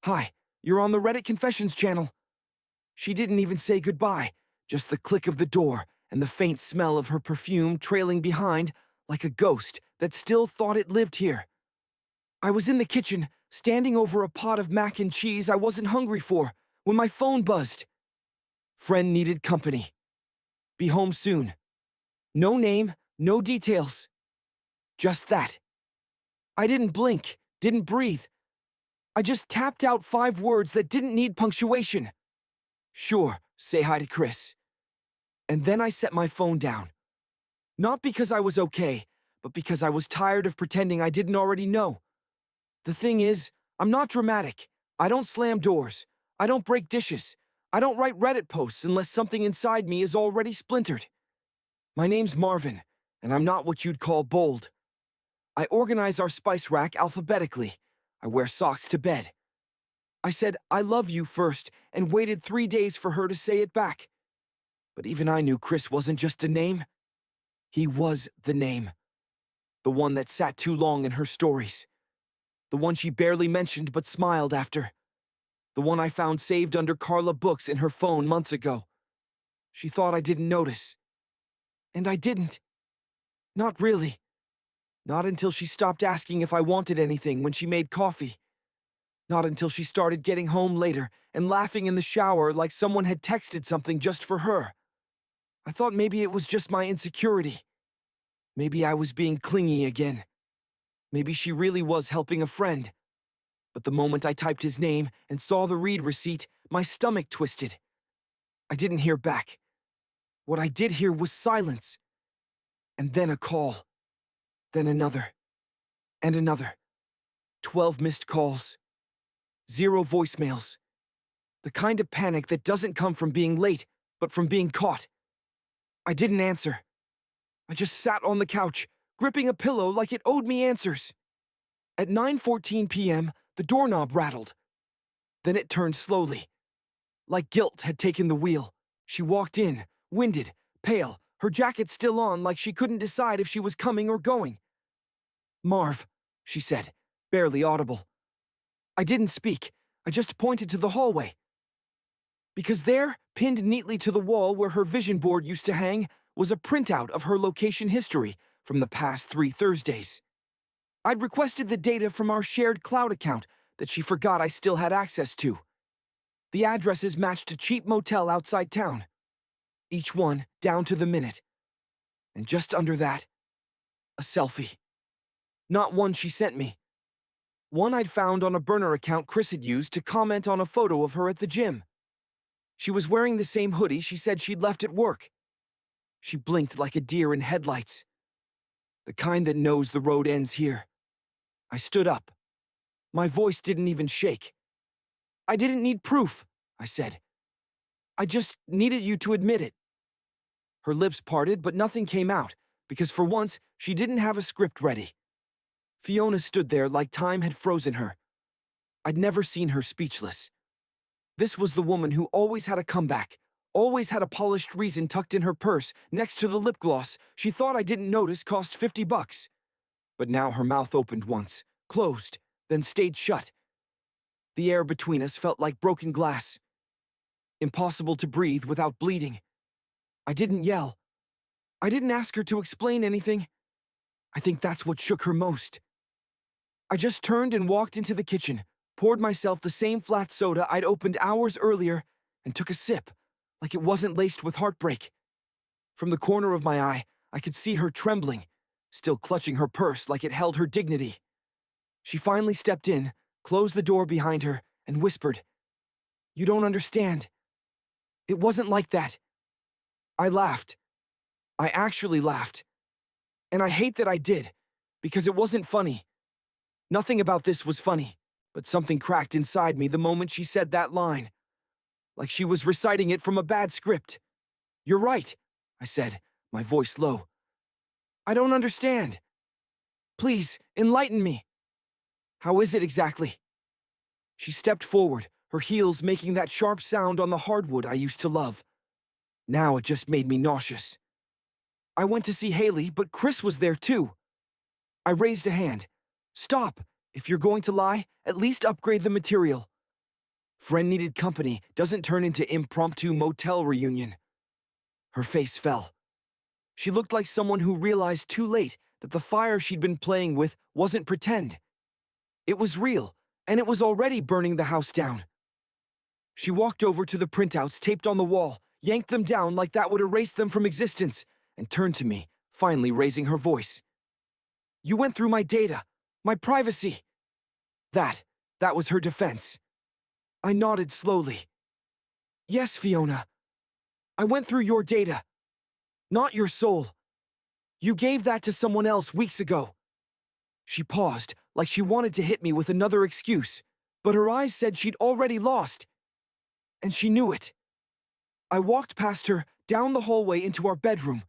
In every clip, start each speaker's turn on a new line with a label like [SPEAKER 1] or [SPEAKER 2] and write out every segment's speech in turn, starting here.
[SPEAKER 1] "Hi, you're on the Reddit Confessions channel." She didn't even say goodbye, just the click of the door and the faint smell of her perfume trailing behind like a ghost that still thought it lived here. I was in the kitchen, standing over a pot of mac and cheese I wasn't hungry for, when my phone buzzed. Friend needed company. Be home soon. No name, no details. Just that. I didn't blink, didn't breathe. I just tapped out 5 words that didn't need punctuation. Sure, say hi to Chris. And then I set my phone down. Not because I was okay, but because I was tired of pretending I didn't already know. The thing is, I'm not dramatic. I don't slam doors. I don't break dishes. I don't write Reddit posts unless something inside me is already splintered. My name's Marvin, and I'm not what you'd call bold. I organize our spice rack alphabetically. I wear socks to bed. I said, "I love you" first, and waited 3 days for her to say it back. But even I knew Chris wasn't just a name. He was the name. The one that sat too long in her stories. The one she barely mentioned but smiled after. The one I found saved under Carla books in her phone months ago. She thought I didn't notice. And I didn't. Not really. Not until she stopped asking if I wanted anything when she made coffee. Not until she started getting home later and laughing in the shower like someone had texted something just for her. I thought maybe it was just my insecurity. Maybe I was being clingy again. Maybe she really was helping a friend. But the moment I typed his name and saw the read receipt, my stomach twisted. I didn't hear back. What I did hear was silence. And then a call. Then another. And another. 12 missed calls. 0 voicemails. The kind of panic that doesn't come from being late, but from being caught. I didn't answer. I just sat on the couch, gripping a pillow like it owed me answers. At 9:14 p.m., the doorknob rattled. Then it turned slowly. Like guilt had taken the wheel. She walked in, winded, pale, her jacket still on like she couldn't decide if she was coming or going. "Marv," she said, barely audible. I didn't speak. I just pointed to the hallway. Because there, pinned neatly to the wall where her vision board used to hang, was a printout of her location history from the past 3 Thursdays. I'd requested the data from our shared cloud account that she forgot I still had access to. The addresses matched a cheap motel outside town. Each one down to the minute. And just under that, a selfie. Not one she sent me. One I'd found on a burner account Chris had used to comment on a photo of her at the gym. She was wearing the same hoodie she said she'd left at work. She blinked like a deer in headlights. The kind that knows the road ends here. I stood up. My voice didn't even shake. "I didn't need proof," I said. "I just needed you to admit it." Her lips parted, but nothing came out, because for once, she didn't have a script ready. Fiona stood there like time had frozen her. I'd never seen her speechless. This was the woman who always had a comeback, always had a polished reason tucked in her purse next to the lip gloss she thought I didn't notice cost $50. But now her mouth opened once, closed, then stayed shut. The air between us felt like broken glass. Impossible to breathe without bleeding. I didn't yell. I didn't ask her to explain anything. I think that's what shook her most. I just turned and walked into the kitchen, poured myself the same flat soda I'd opened hours earlier, and took a sip, like it wasn't laced with heartbreak. From the corner of my eye, I could see her trembling, still clutching her purse like it held her dignity. She finally stepped in, closed the door behind her, and whispered, "You don't understand. It wasn't like that." I laughed. I actually laughed. And I hate that I did, because it wasn't funny. Nothing about this was funny, but something cracked inside me the moment she said that line. Like she was reciting it from a bad script. "You're right," I said, my voice low. "I don't understand. Please, enlighten me. How is it exactly?" She stepped forward, her heels making that sharp sound on the hardwood I used to love. Now it just made me nauseous. "I went to see Haley, but Chris was there too." I raised a hand. "Stop. If you're going to lie, at least upgrade the material. Friend needed company doesn't turn into impromptu motel reunion. Her face fell. She looked like someone who realized too late that the fire she'd been playing with wasn't pretend. It was real, and it was already burning the house down. She walked over to the printouts taped on the wall, yanked them down like that would erase them from existence, and turned to me, finally raising her voice. "You went through my data, my privacy." That was her defense. I nodded slowly. "Yes, Fiona. I went through your data. Not your soul. You gave that to someone else weeks ago." She paused, like she wanted to hit me with another excuse, but her eyes said she'd already lost. And she knew it. I walked past her, down the hallway into our bedroom.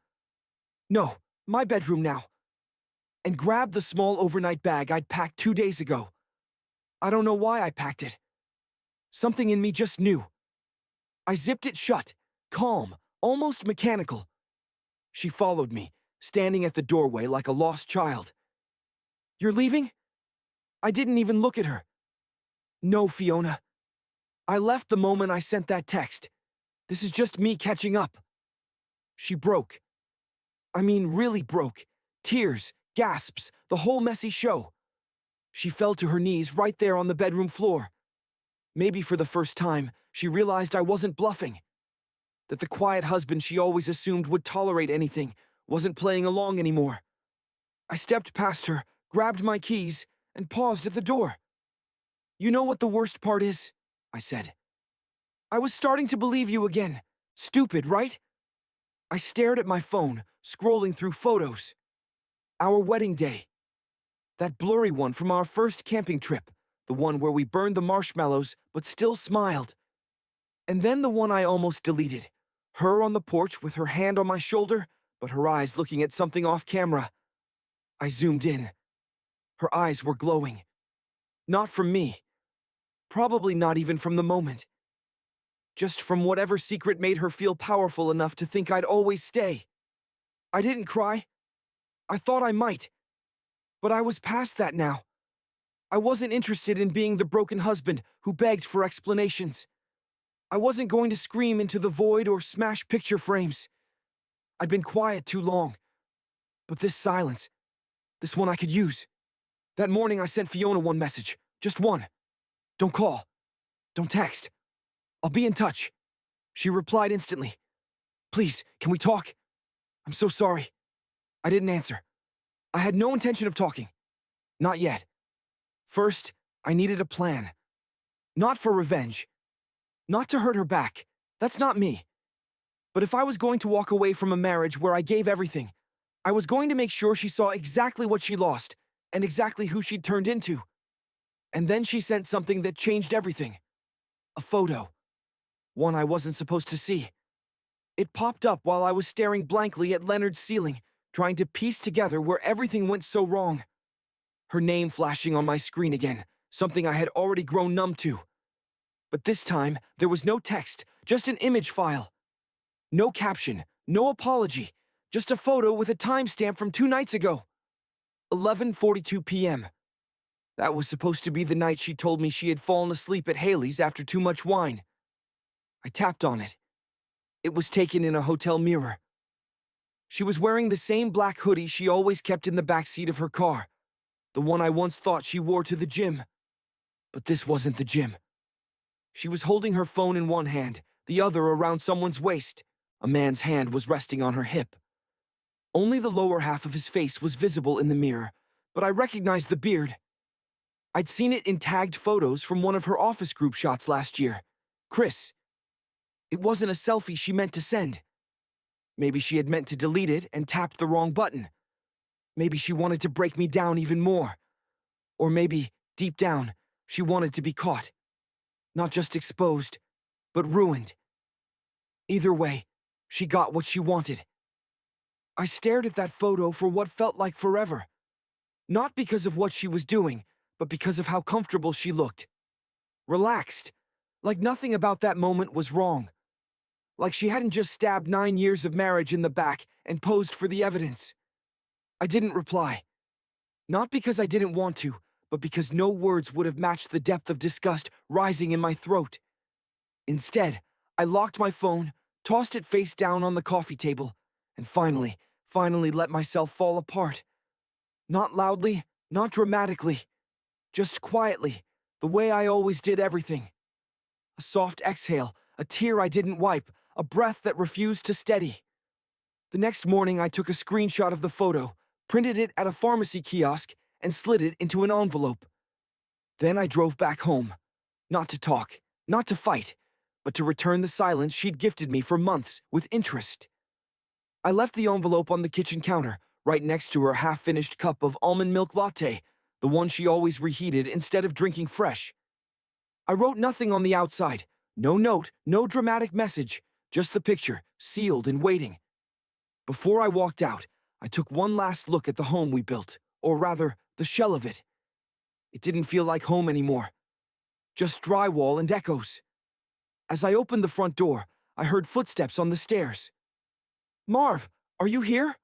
[SPEAKER 1] No, my bedroom now. And grabbed the small overnight bag I'd packed 2 days ago. I don't know why I packed it. Something in me just knew. I zipped it shut, calm, almost mechanical. She followed me, standing at the doorway like a lost child. "You're leaving?" I didn't even look at her. "No, Fiona. I left the moment I sent that text. This is just me catching up." She broke. I mean, really broke. Tears, gasps, the whole messy show. She fell to her knees right there on the bedroom floor. Maybe for the first time, she realized I wasn't bluffing. That the quiet husband she always assumed would tolerate anything wasn't playing along anymore. I stepped past her, grabbed my keys, and paused at the door. "You know what the worst part is?" I said. "I was starting to believe you again. Stupid, right?" I stared at my phone, scrolling through photos. Our wedding day. That blurry one from our first camping trip, the one where we burned the marshmallows but still smiled. And then the one I almost deleted, her on the porch with her hand on my shoulder, but her eyes looking at something off camera. I zoomed in. Her eyes were glowing. Not from me. Probably not even from the moment. Just from whatever secret made her feel powerful enough to think I'd always stay. I didn't cry. I thought I might. But I was past that now. I wasn't interested in being the broken husband who begged for explanations. I wasn't going to scream into the void or smash picture frames. I'd been quiet too long. But this silence, this one I could use. That morning I sent Fiona one message, just one. "Don't call. Don't text. I'll be in touch." She replied instantly. "Please, can we talk? I'm so sorry." I didn't answer. I had no intention of talking. Not yet. First, I needed a plan. Not for revenge. Not to hurt her back. That's not me. But if I was going to walk away from a marriage where I gave everything, I was going to make sure she saw exactly what she lost and exactly who she'd turned into. And then she sent something that changed everything. A photo. One I wasn't supposed to see. It popped up while I was staring blankly at Leonard's ceiling, trying to piece together where everything went so wrong. Her name flashing on my screen again, something I had already grown numb to. But this time, there was no text, just an image file. No caption, no apology, just a photo with a timestamp from 2 nights ago. 11:42 p.m. That was supposed to be the night she told me she had fallen asleep at Haley's after too much wine. I tapped on it. It was taken in a hotel mirror. She was wearing the same black hoodie she always kept in the backseat of her car, the one I once thought she wore to the gym. But this wasn't the gym. She was holding her phone in one hand, the other around someone's waist. A man's hand was resting on her hip. Only the lower half of his face was visible in the mirror, but I recognized the beard. I'd seen it in tagged photos from one of her office group shots last year. Chris. It wasn't a selfie she meant to send. Maybe she had meant to delete it and tapped the wrong button. Maybe she wanted to break me down even more. Or maybe, deep down, she wanted to be caught. Not just exposed, but ruined. Either way, she got what she wanted. I stared at that photo for what felt like forever. Not because of what she was doing, but because of how comfortable she looked. Relaxed, like nothing about that moment was wrong. Like she hadn't just stabbed 9 years of marriage in the back and posed for the evidence. I didn't reply. Not because I didn't want to, but because no words would have matched the depth of disgust rising in my throat. Instead, I locked my phone, tossed it face down on the coffee table, and finally let myself fall apart. Not loudly, not dramatically, just quietly, the way I always did everything. A soft exhale, a tear I didn't wipe, a breath that refused to steady. The next morning, I took a screenshot of the photo, printed it at a pharmacy kiosk, and slid it into an envelope. Then I drove back home. Not to talk, not to fight, but to return the silence she'd gifted me for months with interest. I left the envelope on the kitchen counter, right next to her half-finished cup of almond milk latte, the one she always reheated instead of drinking fresh. I wrote nothing on the outside, no note, no dramatic message, just the picture, sealed and waiting. Before I walked out, I took one last look at the home we built, or rather, the shell of it. It didn't feel like home anymore, just drywall and echoes. As I opened the front door, I heard footsteps on the stairs. "Marv, are you here?"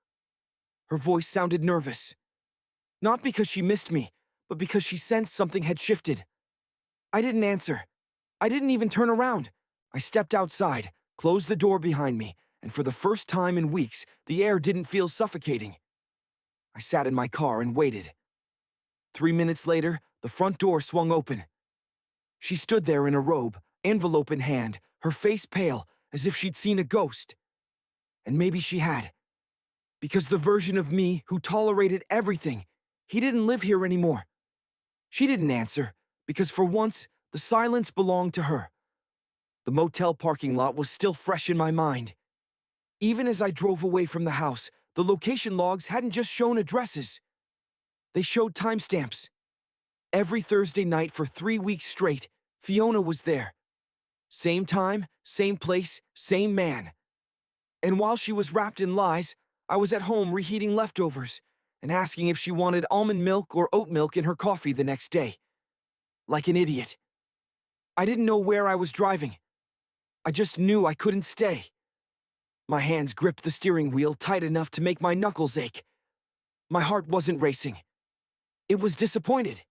[SPEAKER 1] Her voice sounded nervous. Not because she missed me, but because she sensed something had shifted. I didn't answer. I didn't even turn around. I stepped outside, closed the door behind me, and for the first time in weeks, the air didn't feel suffocating. I sat in my car and waited. 3 minutes later, the front door swung open. She stood there in a robe, envelope in hand, her face pale, as if she'd seen a ghost. And maybe she had. Because the version of me who tolerated everything, he didn't live here anymore. She didn't answer, because for once, the silence belonged to her. The motel parking lot was still fresh in my mind. Even as I drove away from the house, the location logs hadn't just shown addresses. They showed timestamps. Every Thursday night for 3 weeks straight, Fiona was there. Same time, same place, same man. And while she was wrapped in lies, I was at home reheating leftovers and asking if she wanted almond milk or oat milk in her coffee the next day. Like an idiot. I didn't know where I was driving. I just knew I couldn't stay. My hands gripped the steering wheel tight enough to make my knuckles ache. My heart wasn't racing. It was disappointed.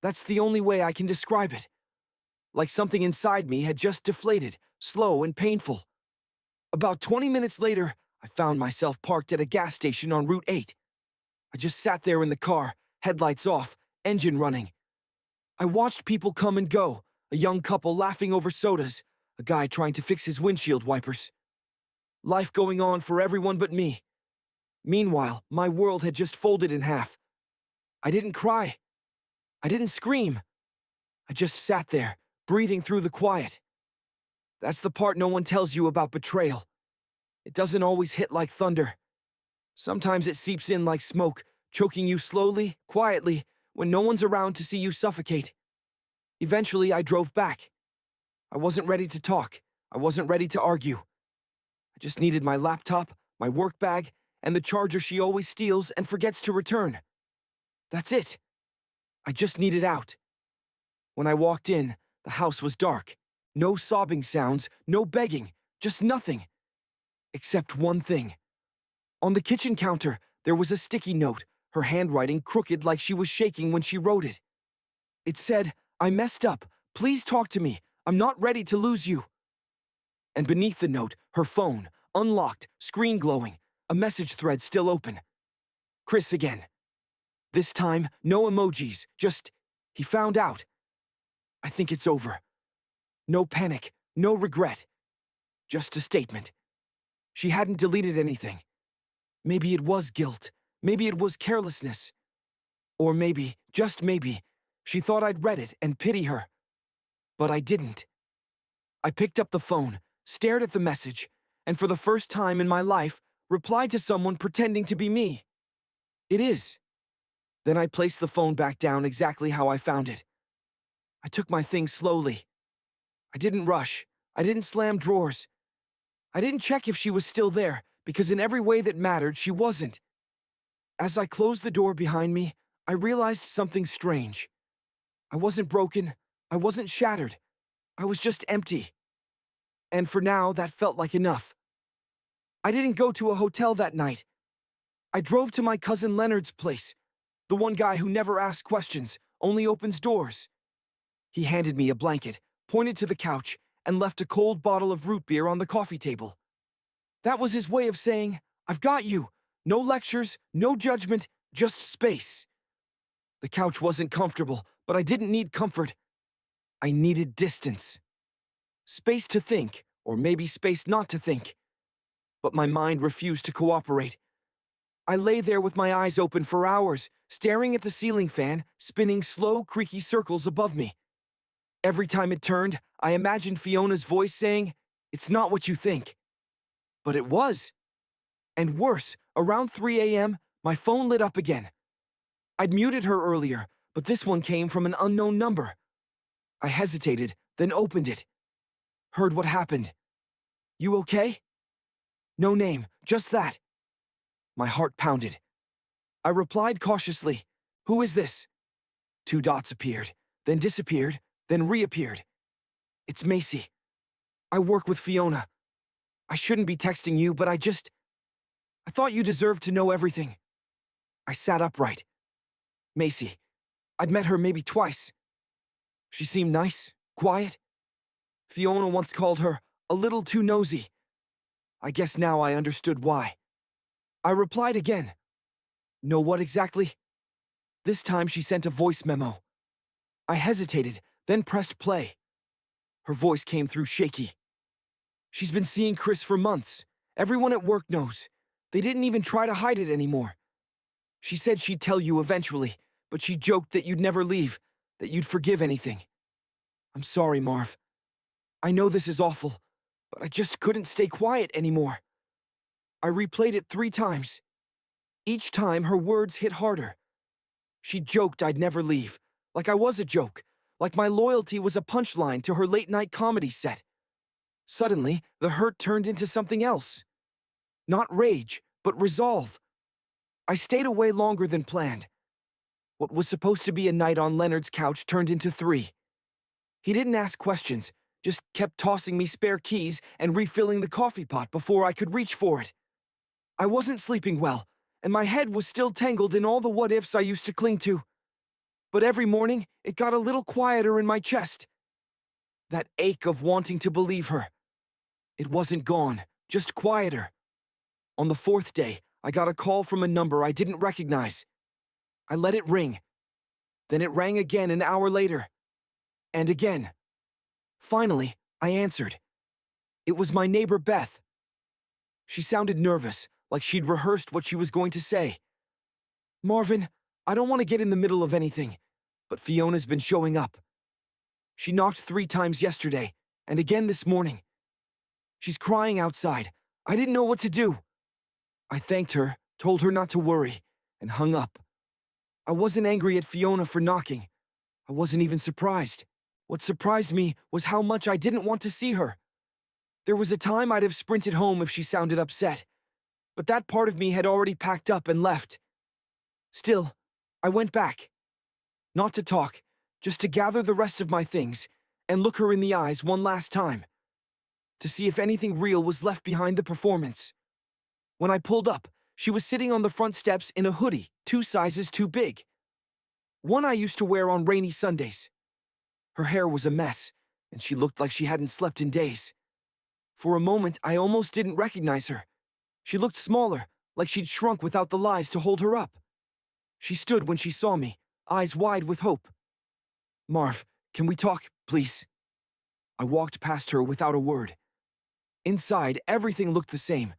[SPEAKER 1] That's the only way I can describe it. Like something inside me had just deflated, slow and painful. About 20 minutes later, I found myself parked at a gas station on Route 8. I just sat there in the car, headlights off, engine running. I watched people come and go, a young couple laughing over sodas, a guy trying to fix his windshield wipers. Life going on for everyone but me. Meanwhile, my world had just folded in half. I didn't cry. I didn't scream. I just sat there, breathing through the quiet. That's the part no one tells you about betrayal. It doesn't always hit like thunder. Sometimes it seeps in like smoke, choking you slowly, quietly, when no one's around to see you suffocate. Eventually, I drove back. I wasn't ready to talk. I wasn't ready to argue. I just needed my laptop, my work bag, and the charger she always steals and forgets to return. That's it. I just needed out. When I walked in, the house was dark. No sobbing sounds, no begging, just nothing. Except one thing. On the kitchen counter, there was a sticky note, her handwriting crooked like she was shaking when she wrote it. It said, "I messed up. Please talk to me. I'm not ready to lose you." And beneath the note, her phone, unlocked, screen glowing, a message thread still open. Chris again. This time, no emojis, just, "He found out. I think it's over." No panic, no regret. Just a statement. She hadn't deleted anything. Maybe it was guilt. Maybe it was carelessness. Or maybe, just maybe, she thought I'd read it and pity her. But I didn't. I picked up the phone, stared at the message, and for the first time in my life, replied to someone pretending to be me. It is. Then I placed the phone back down exactly how I found it. I took my things slowly. I didn't rush. I didn't slam drawers. I didn't check if she was still there, because in every way that mattered, she wasn't. As I closed the door behind me, I realized something strange. I wasn't broken. I wasn't shattered. I was just empty. And for now, that felt like enough. I didn't go to a hotel that night. I drove to my cousin Leonard's place, the one guy who never asked questions, only opens doors. He handed me a blanket, pointed to the couch, and left a cold bottle of root beer on the coffee table. That was his way of saying, "I've got you. No lectures, no judgment, just space." The couch wasn't comfortable, but I didn't need comfort. I needed distance. Space to think, or maybe space not to think. But my mind refused to cooperate. I lay there with my eyes open for hours, staring at the ceiling fan, spinning slow, creaky circles above me. Every time it turned, I imagined Fiona's voice saying, "It's not what you think." But it was. And worse, around 3 a.m., my phone lit up again. I'd muted her earlier, but this one came from an unknown number. I hesitated, then opened it. Heard what happened. "You okay?" No name, just that. My heart pounded. I replied cautiously, "Who is this?" 2 dots appeared, then disappeared, then reappeared. "It's Macy. I work with Fiona. I shouldn't be texting you, but I thought you deserved to know everything." I sat upright. Macy. I'd met her maybe twice. She seemed nice, quiet. Fiona once called her a little too nosy. I guess now I understood why. I replied again. "Know what exactly?" This time she sent a voice memo. I hesitated, then pressed play. Her voice came through shaky. "She's been seeing Chris for months. Everyone at work knows. They didn't even try to hide it anymore. She said she'd tell you eventually, but she joked that you'd never leave, that you'd forgive anything. I'm sorry, Marv. I know this is awful, but I just couldn't stay quiet anymore." I replayed it 3 times. Each time her words hit harder. She joked I'd never leave, like I was a joke, like my loyalty was a punchline to her late-night comedy set. Suddenly, the hurt turned into something else. Not rage, but resolve. I stayed away longer than planned. What was supposed to be a night on Leonard's couch turned into 3. He didn't ask questions, just kept tossing me spare keys and refilling the coffee pot before I could reach for it. I wasn't sleeping well, and my head was still tangled in all the what-ifs I used to cling to. But every morning, it got a little quieter in my chest. That ache of wanting to believe her. It wasn't gone, just quieter. On the 4th day, I got a call from a number I didn't recognize. I let it ring. Then it rang again an hour later. And again. Finally, I answered. It was my neighbor Beth. She sounded nervous, like she'd rehearsed what she was going to say. "Marvin, I don't want to get in the middle of anything, but Fiona's been showing up. She knocked 3 times yesterday, and again this morning. She's crying outside. I didn't know what to do." I thanked her, told her not to worry, and hung up. I wasn't angry at Fiona for knocking. I wasn't even surprised. What surprised me was how much I didn't want to see her. There was a time I'd have sprinted home if she sounded upset, but that part of me had already packed up and left. Still, I went back. Not to talk, just to gather the rest of my things and look her in the eyes one last time. To see if anything real was left behind the performance. When I pulled up, she was sitting on the front steps in a hoodie, 2 sizes too big. One I used to wear on rainy Sundays. Her hair was a mess, and she looked like she hadn't slept in days. For a moment, I almost didn't recognize her. She looked smaller, like she'd shrunk without the lies to hold her up. She stood when she saw me, eyes wide with hope. "Marv, can we talk, please?" I walked past her without a word. Inside, everything looked the same,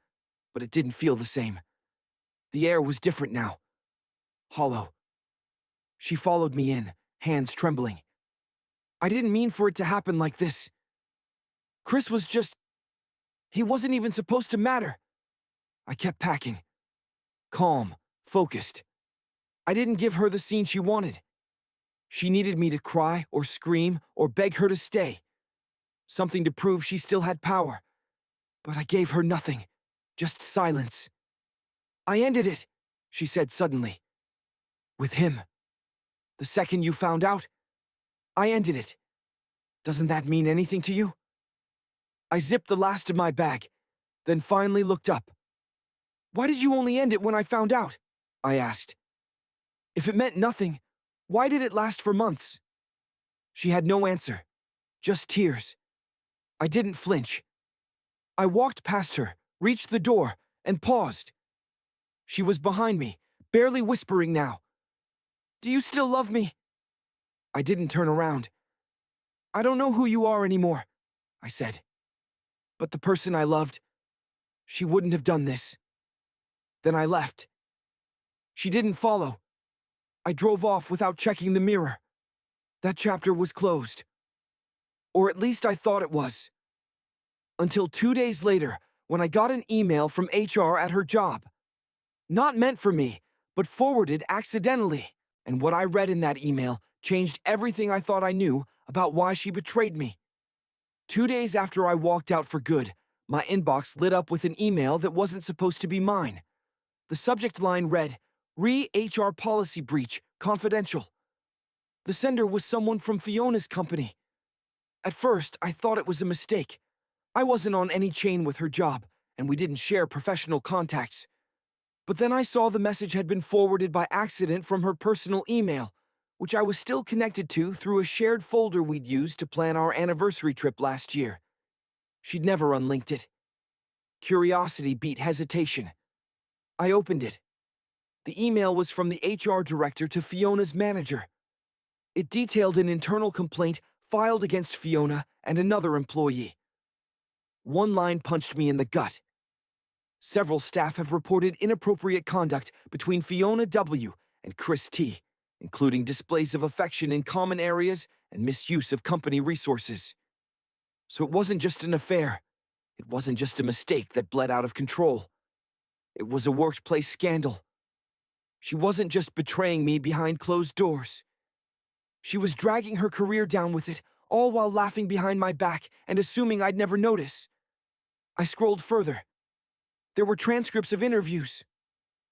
[SPEAKER 1] but it didn't feel the same. The air was different now. Hollow. She followed me in, hands trembling. "I didn't mean for it to happen like this. Chris was just... He wasn't even supposed to matter." I kept packing. Calm, focused. I didn't give her the scene she wanted. She needed me to cry or scream or beg her to stay. Something to prove she still had power. But I gave her nothing, just silence. "I ended it," she said suddenly. "With him. The second you found out, I ended it. Doesn't that mean anything to you?" I zipped the last of my bag, then finally looked up. "Why did you only end it when I found out?" I asked. "If it meant nothing, Why did it last for months? She had no answer, just tears. I didn't flinch. I walked past her, reached the door, and paused. She was behind me, barely whispering now. Do you still love me? I didn't turn around. I don't know who you are anymore, I said. But the person I loved, she wouldn't have done this. Then I left. She didn't follow. I drove off without checking the mirror. That chapter was closed. Or at least I thought it was. Until 2 days later, when I got an email from HR at her job. Not meant for me, but forwarded accidentally. And what I read in that email changed everything I thought I knew about why she betrayed me. 2 days after I walked out for good, my inbox lit up with an email that wasn't supposed to be mine. The subject line read, "Re-HR policy breach, confidential." The sender was someone from Fiona's company. At first, I thought it was a mistake. I wasn't on any chain with her job, and we didn't share professional contacts. But then I saw the message had been forwarded by accident from her personal email, which I was still connected to through a shared folder we'd used to plan our anniversary trip last year. She'd never unlinked it. Curiosity beat hesitation. I opened it. The email was from the HR director to Fiona's manager. It detailed an internal complaint filed against Fiona and another employee. One line punched me in the gut. Several staff have reported inappropriate conduct between Fiona W. and Chris T., including displays of affection in common areas and misuse of company resources. So it wasn't just an affair. It wasn't just a mistake that bled out of control. It was a workplace scandal. She wasn't just betraying me behind closed doors. She was dragging her career down with it, all while laughing behind my back and assuming I'd never notice. I scrolled further. There were transcripts of interviews.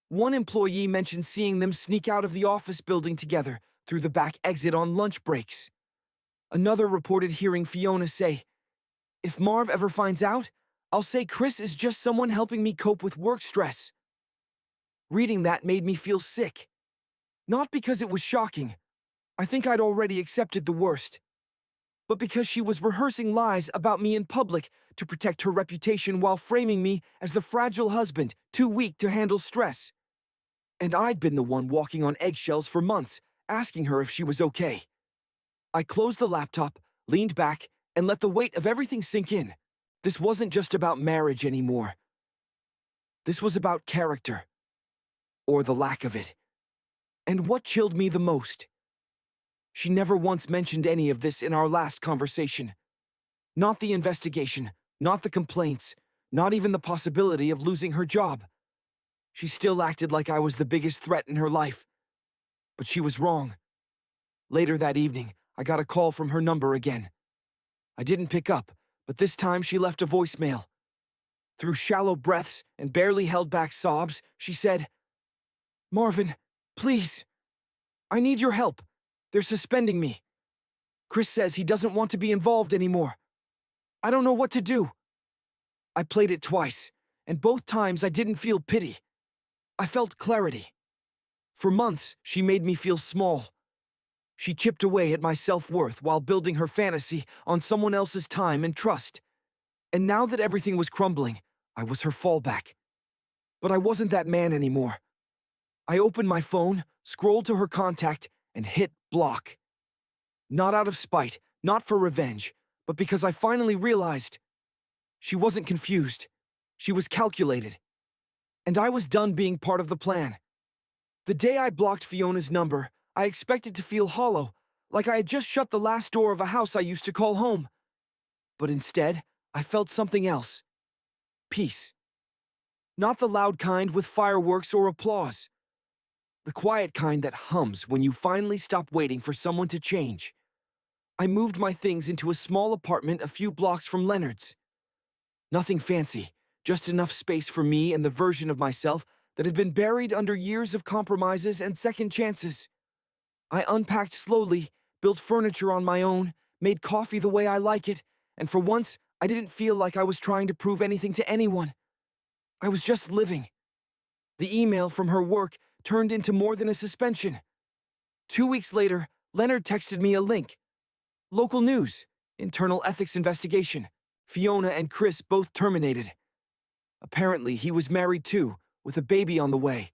[SPEAKER 1] One employee mentioned seeing them sneak out of the office building together through the back exit on lunch breaks. Another reported hearing Fiona say, "If Marv ever finds out, I'll say Chris is just someone helping me cope with work stress." Reading that made me feel sick. Not because it was shocking. I think I'd already accepted the worst. But because she was rehearsing lies about me in public to protect her reputation while framing me as the fragile husband too weak to handle stress. And I'd been the one walking on eggshells for months, asking her if she was okay. I closed the laptop, leaned back, and let the weight of everything sink in. This wasn't just about marriage anymore. This was about character. Or the lack of it. And what chilled me the most? She never once mentioned any of this in our last conversation. Not the investigation, not the complaints, not even the possibility of losing her job. She still acted like I was the biggest threat in her life. But she was wrong. Later that evening, I got a call from her number again. I didn't pick up, but this time she left a voicemail. Through shallow breaths and barely held back sobs, she said, "Marvin, please. I need your help. They're suspending me. Chris says he doesn't want to be involved anymore. I don't know what to do." I played it twice, and both times I didn't feel pity. I felt clarity. For months, she made me feel small. She chipped away at my self-worth while building her fantasy on someone else's time and trust. And now that everything was crumbling, I was her fallback. But I wasn't that man anymore. I opened my phone, scrolled to her contact, and hit block. Not out of spite, not for revenge, but because I finally realized she wasn't confused. She was calculated. And I was done being part of the plan. The day I blocked Fiona's number, I expected to feel hollow, like I had just shut the last door of a house I used to call home. But instead, I felt something else. Peace. Not the loud kind with fireworks or applause. The quiet kind that hums when you finally stop waiting for someone to change. I moved my things into a small apartment a few blocks from Leonard's. Nothing fancy, just enough space for me and the version of myself that had been buried under years of compromises and second chances. I unpacked slowly, built furniture on my own, made coffee the way I like it, and for once, I didn't feel like I was trying to prove anything to anyone. I was just living. The email from her work turned into more than a suspension. 2 weeks later, Leonard texted me a link. Local news, internal ethics investigation. Fiona and Chris both terminated. Apparently, he was married too, with a baby on the way.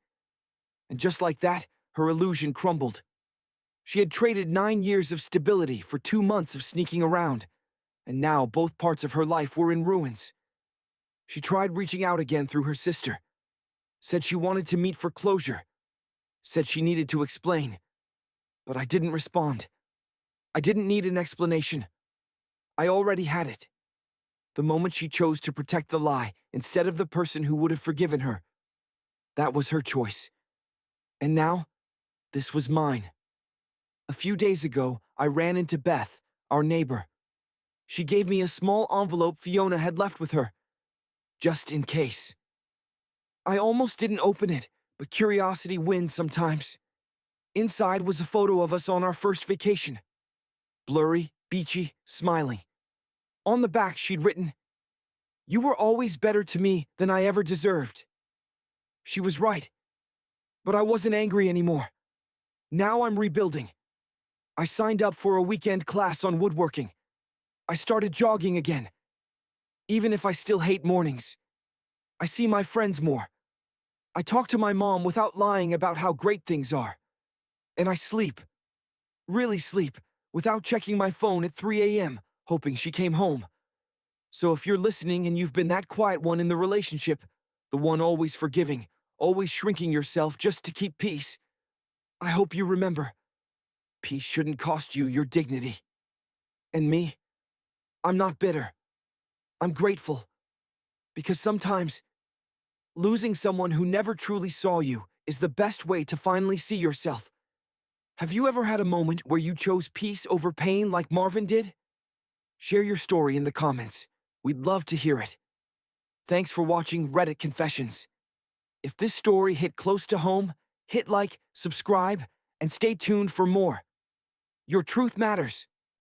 [SPEAKER 1] And just like that, her illusion crumbled. She had traded 9 years of stability for 2 months of sneaking around, and now both parts of her life were in ruins. She tried reaching out again through her sister. Said she wanted to meet for closure. Said she needed to explain. But I didn't respond. I didn't need an explanation. I already had it. The moment she chose to protect the lie instead of the person who would have forgiven her. That was her choice. And now, this was mine. A few days ago, I ran into Beth, our neighbor. She gave me a small envelope Fiona had left with her, just in case. I almost didn't open it, but curiosity wins sometimes. Inside was a photo of us on our first vacation. Blurry, beachy, smiling. On the back, she'd written, "You were always better to me than I ever deserved." She was right. But I wasn't angry anymore. Now I'm rebuilding. I signed up for a weekend class on woodworking. I started jogging again. Even if I still hate mornings. I see my friends more. I talk to my mom without lying about how great things are. And I sleep. Really sleep, without checking my phone at 3 a.m., hoping she came home. So if you're listening and you've been that quiet one in the relationship, the one always forgiving, always shrinking yourself just to keep peace, I hope you remember, peace shouldn't cost you your dignity. And me, I'm not bitter. I'm grateful. Because sometimes, losing someone who never truly saw you is the best way to finally see yourself. Have you ever had a moment where you chose peace over pain like Marvin did? Share your story in the comments. We'd love to hear it. Thanks for watching Reddit Confessions. If this story hit close to home, hit like, subscribe, and stay tuned for more. Your truth matters.